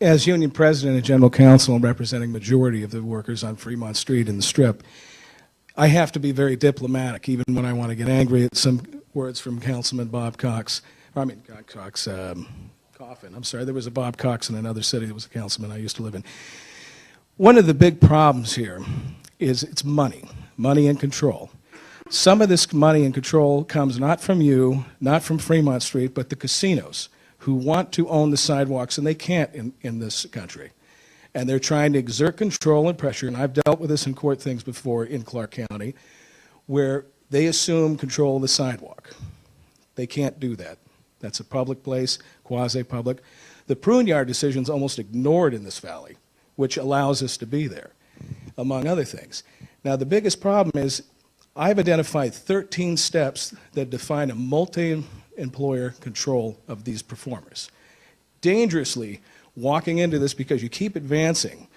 As union president and general counsel and representing majority of the workers on Fremont Street in the Strip, I have to be very diplomatic, even when I want to get angry at some words from Councilman Bob Cox. Coffin. I'm sorry, there was a Bob Cox in another city that was a councilman I used to live in. One of the big problems here is it's money and control. Some of this money and control comes not from you, not from Fremont Street, but the casinos who want to own the sidewalks, and they can't in this country. And they're trying to exert control and pressure, and I've dealt with this in court things before in Clark County, where they assume control of the sidewalk. They can't do that. That's a public place, quasi-public. The prune yard decision is almost ignored in this valley, which allows us to be there, among other things. Now, the biggest problem is I've identified 13 steps that define a multi-employer control of these performers. Dangerously walking into this because you keep advancing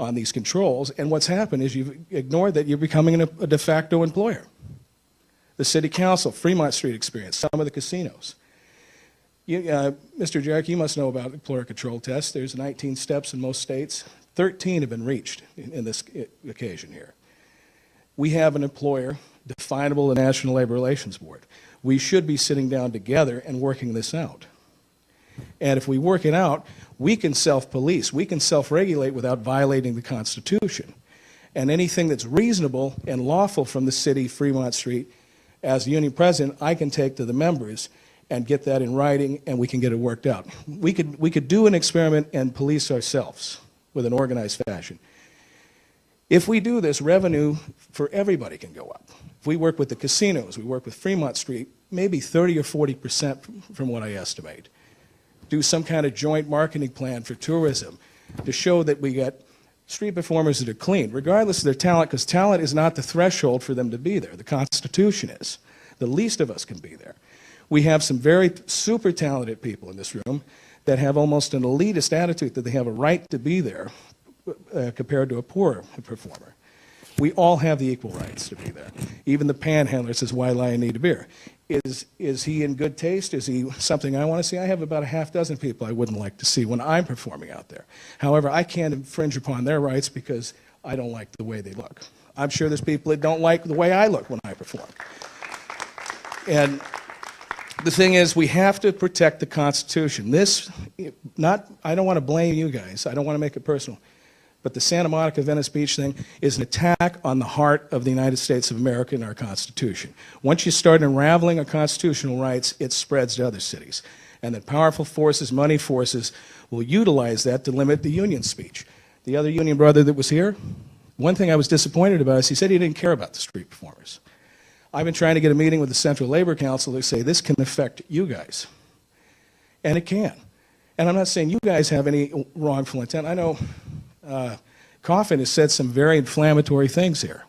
on these controls, and what's happened is you've ignored that you're becoming a de facto employer. The City Council, Fremont Street experience, some of the casinos. Mr. Jerbic, you must know about employer control tests. There's 19 steps in most states. 13 have been reached in this occasion here. We have an employer definable the National Labor Relations Board. We should be sitting down together and working this out. And if we work it out, we can self-police. We can self-regulate without violating the Constitution. And anything that's reasonable and lawful from the city, Fremont Street, as the union president, I can take to the members and get that in writing, and we can get it worked out. We could do an experiment and police ourselves with an organized fashion. If we do this, revenue for everybody can go up. If we work with the casinos, we work with Fremont Street, maybe 30 or 40% from what I estimate. Do some kind of joint marketing plan for tourism to show that we got street performers that are clean, regardless of their talent, because talent is not the threshold for them to be there. The Constitution is. The least of us can be there. We have some very super talented people in this room that have almost an elitist attitude that they have a right to be there compared to a poor performer. We all have the equal rights to be there. Even the panhandler says, why lie and need a beer? Is he in good taste? Is he something I want to see? I have about a half dozen people I wouldn't like to see when I'm performing out there. However, I can't infringe upon their rights because I don't like the way they look. I'm sure there's people that don't like the way I look when I perform. And the thing is, we have to protect the Constitution. I don't want to blame you guys. I don't want to make it personal. But the Santa Monica, Venice Beach thing is an attack on the heart of the United States of America and our Constitution. Once you start unraveling our constitutional rights, it spreads to other cities. And then powerful forces, money forces, will utilize that to limit the union speech. The other union brother that was here, one thing I was disappointed about is he said he didn't care about the street performers. I've been trying to get a meeting with the Central Labor Council to say this can affect you guys. And it can. And I'm not saying you guys have any wrongful intent. I know Coffin has said some very inflammatory things here.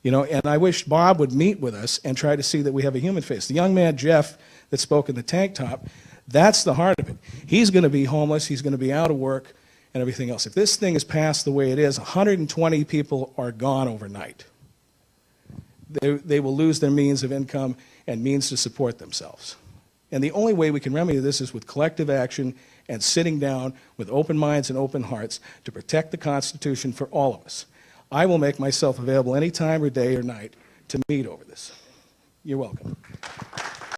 And I wish Bob would meet with us and try to see that we have a human face. The young man, Jeff, that spoke in the tank top, that's the heart of it. He's going to be homeless, he's going to be out of work, and everything else. If this thing is passed the way it is, 120 people are gone overnight. They will lose their means of income and means to support themselves. And the only way we can remedy this is with collective action and sitting down with open minds and open hearts to protect the Constitution for all of us. I will make myself available any time or day or night to meet over this. You're welcome.